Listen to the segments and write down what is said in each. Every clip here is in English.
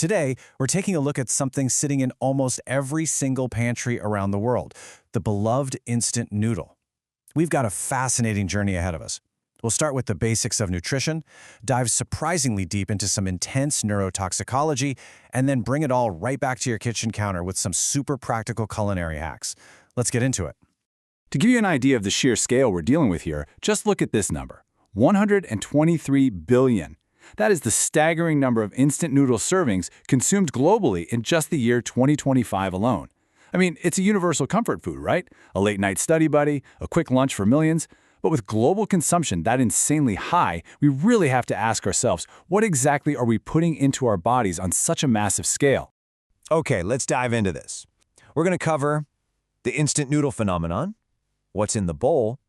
Today, we're taking a look at something sitting in almost every single pantry around the world, the beloved instant noodle. We've got a fascinating journey ahead of us. We'll start with the basics of nutrition, dive surprisingly deep into some intense neurotoxicology, and then bring it all right back to your kitchen counter with some super practical culinary hacks. Let's get into it. To give you an idea of the sheer scale we're dealing with here, just look at this number, 123 billion. That is the staggering number of instant noodle servings consumed globally in just the year 2025 alone. I mean, it's a universal comfort food, right? A late-night study buddy, a quick lunch for millions. But with global consumption that insanely high, we really have to ask ourselves, what exactly are we putting into our bodies on such a massive scale? Okay, let's dive into this. We're going to cover the instant noodle phenomenon, what's in the bowl,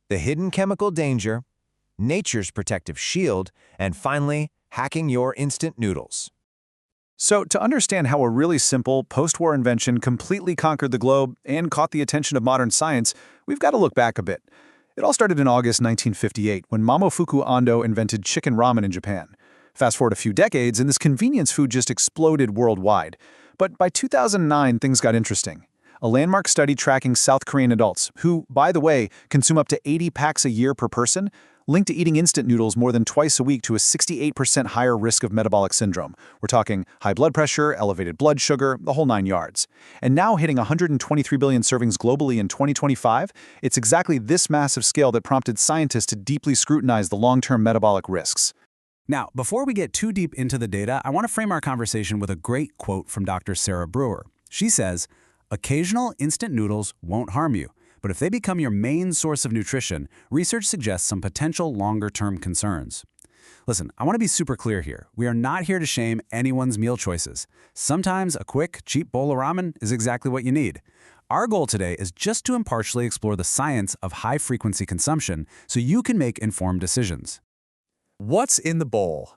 the hidden chemical danger, nature's protective shield, and finally, hacking your instant noodles. So, to understand how a really simple post-war invention completely conquered the globe and caught the attention of modern science, we've got to look back a bit. It all started in August 1958 when Momofuku Ando invented chicken ramen in Japan. Fast forward a few decades, and this convenience food just exploded worldwide. But by 2009, things got interesting. A landmark study tracking South Korean adults, who, by the way, consume up to 80 packs a year per person, linked to eating instant noodles more than twice a week to a 68% higher risk of metabolic syndrome. We're talking high blood pressure, elevated blood sugar, the whole 9 yards. And now hitting 123 billion servings globally in 2025, it's exactly this massive scale that prompted scientists to deeply scrutinize the long-term metabolic risks. Now, before we get too deep into the data, I want to frame our conversation with a great quote from Dr. Sarah Brewer. She says, "Occasional instant noodles won't harm you. But if they become your main source of nutrition, research suggests some potential longer-term concerns." Listen, I want to be super clear here. We are not here to shame anyone's meal choices. Sometimes a quick, cheap bowl of ramen is exactly what you need. Our goal today is just to impartially explore the science of high-frequency consumption so you can make informed decisions. What's in the bowl?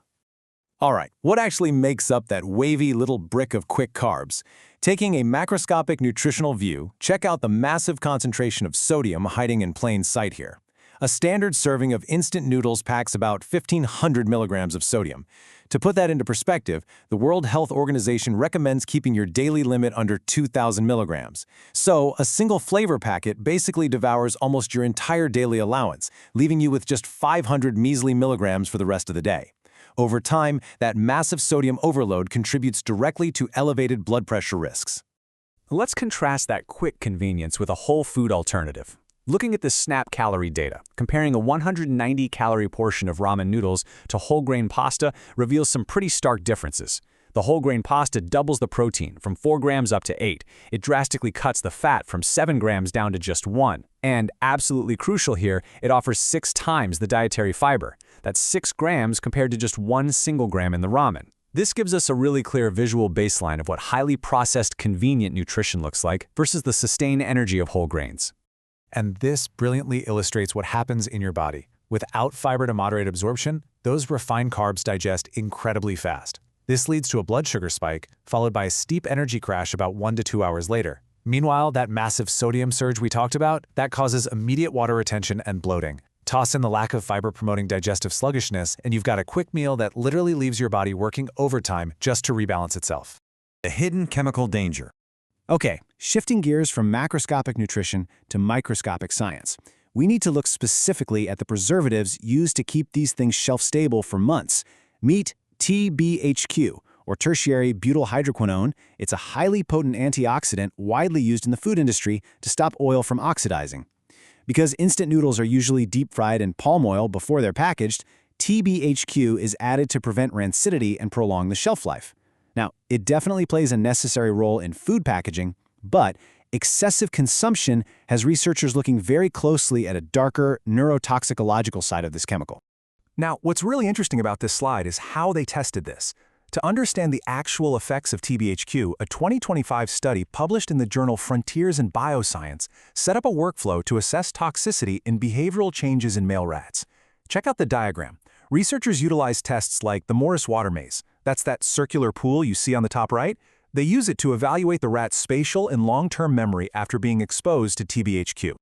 All right, what actually makes up that wavy little brick of quick carbs? Taking a macroscopic nutritional view, check out the massive concentration of sodium hiding in plain sight here. A standard serving of instant noodles packs about 1,500 milligrams of sodium. To put that into perspective, the World Health Organization recommends keeping your daily limit under 2,000 milligrams. So, a single flavor packet basically devours almost your entire daily allowance, leaving you with just 500 measly milligrams for the rest of the day. Over time, that massive sodium overload contributes directly to elevated blood pressure risks. Let's contrast that quick convenience with a whole food alternative. Looking at the SNAP calorie data, comparing a 190-calorie portion of ramen noodles to whole grain pasta reveals some pretty stark differences. The whole grain pasta doubles the protein from 4 grams up to 8. It drastically cuts the fat from 7 grams down to just 1. And absolutely crucial here, it offers 6 times the dietary fiber. That's 6 grams compared to just 1 single gram in the ramen. This gives us a really clear visual baseline of what highly processed, convenient nutrition looks like versus the sustained energy of whole grains. And this brilliantly illustrates what happens in your body. Without fiber to moderate absorption, those refined carbs digest incredibly fast. This leads to a blood sugar spike, followed by a steep energy crash about 1 to 2 hours later. Meanwhile, that massive sodium surge we talked about, that causes immediate water retention and bloating. Toss in the lack of fiber promoting digestive sluggishness, and you've got a quick meal that literally leaves your body working overtime just to rebalance itself. The hidden chemical danger. Okay, shifting gears from macroscopic nutrition to microscopic science. We need to look specifically at the preservatives used to keep these things shelf-stable for months. Meet TBHQ, or tertiary butyl hydroquinone. It's a highly potent antioxidant widely used in the food industry to stop oil from oxidizing. Because instant noodles are usually deep-fried in palm oil before they're packaged, TBHQ is added to prevent rancidity and prolong the shelf life. Now, it definitely plays a necessary role in food packaging, but excessive consumption has researchers looking very closely at a darker neurotoxicological side of this chemical. Now, what's really interesting about this slide is how they tested this. To understand the actual effects of TBHQ, a 2025 study published in the journal Frontiers in Bioscience set up a workflow to assess toxicity in behavioral changes in male rats. Check out the diagram. Researchers utilized tests like the Morris water maze. That's that circular pool you see on the top right. They use it to evaluate the rat's spatial and long-term memory after being exposed to TBHQ.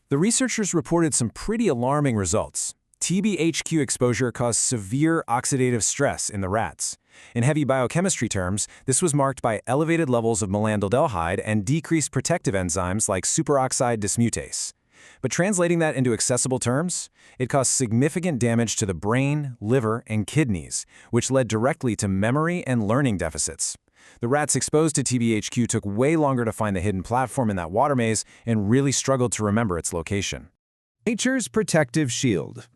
The researchers reported some pretty alarming results. TBHQ exposure caused severe oxidative stress in the rats. In heavy biochemistry terms, this was marked by elevated levels of malonyldaldehyde and decreased protective enzymes like superoxide dismutase. But translating that into accessible terms, it caused significant damage to the brain, liver, and kidneys, which led directly to memory and learning deficits. The rats exposed to TBHQ took way longer to find the hidden platform in that water maze and really struggled to remember its location. Nature's protective shield.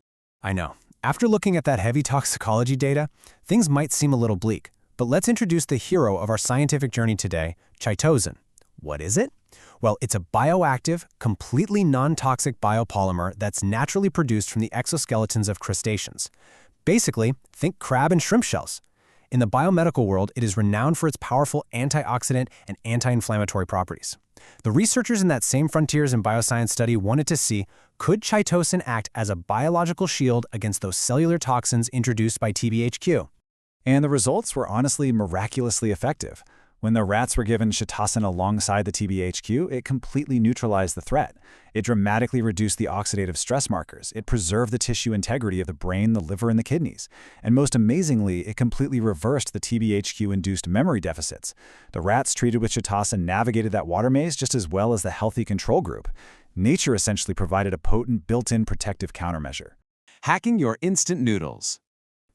I know. After looking at that heavy toxicology data, things might seem a little bleak. But let's introduce the hero of our scientific journey today, chitosan. What is it? Well, it's a bioactive, completely non-toxic biopolymer that's naturally produced from the exoskeletons of crustaceans. Basically, think crab and shrimp shells. In the biomedical world, it is renowned for its powerful antioxidant and anti-inflammatory properties. The researchers in that same Frontiers in Bioscience study wanted to see, could chitosan act as a biological shield against those cellular toxins introduced by TBHQ? And the results were honestly miraculously effective. When the rats were given chitosan alongside the TBHQ, it completely neutralized the threat. It dramatically reduced the oxidative stress markers. It preserved the tissue integrity of the brain, the liver, and the kidneys. And most amazingly, it completely reversed the TBHQ-induced memory deficits. The rats treated with chitosan navigated that water maze just as well as the healthy control group. Nature essentially provided a potent built-in protective countermeasure. Hacking your instant noodles.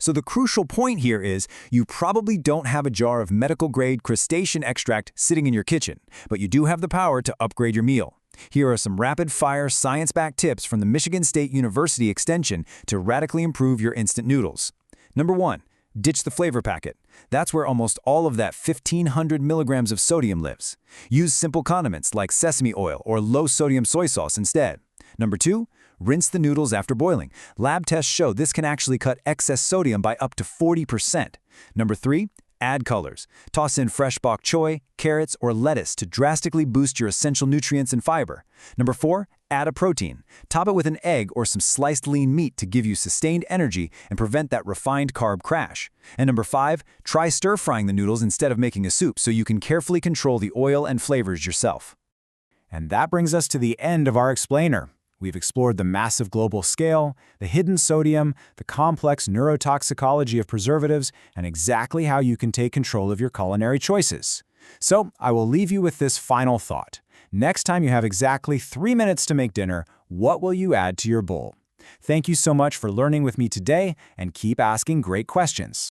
So the crucial point here is you probably don't have a jar of medical-grade crustacean extract sitting in your kitchen, but you do have the power to upgrade your meal. Here are some rapid-fire, science-backed tips from the Michigan State University Extension to radically improve your instant noodles. Number 1. Ditch the flavor packet. That's where almost all of that 1,500 milligrams of sodium lives. Use simple condiments like sesame oil or low-sodium soy sauce instead. Number 2. Rinse the noodles after boiling. Lab tests show this can actually cut excess sodium by up to 40%. Number 3. Add colors. Toss in fresh bok choy, carrots, or lettuce to drastically boost your essential nutrients and fiber. Number 4. Add a protein. Top it with an egg or some sliced lean meat to give you sustained energy and prevent that refined carb crash. And number 5. Try stir-frying the noodles instead of making a soup so you can carefully control the oil and flavors yourself. And that brings us to the end of our explainer. We've explored the massive global scale, the hidden sodium, the complex neurotoxicology of preservatives, and exactly how you can take control of your culinary choices. So, I will leave you with this final thought. Next time you have exactly 3 minutes to make dinner, what will you add to your bowl? Thank you so much for learning with me today, and keep asking great questions.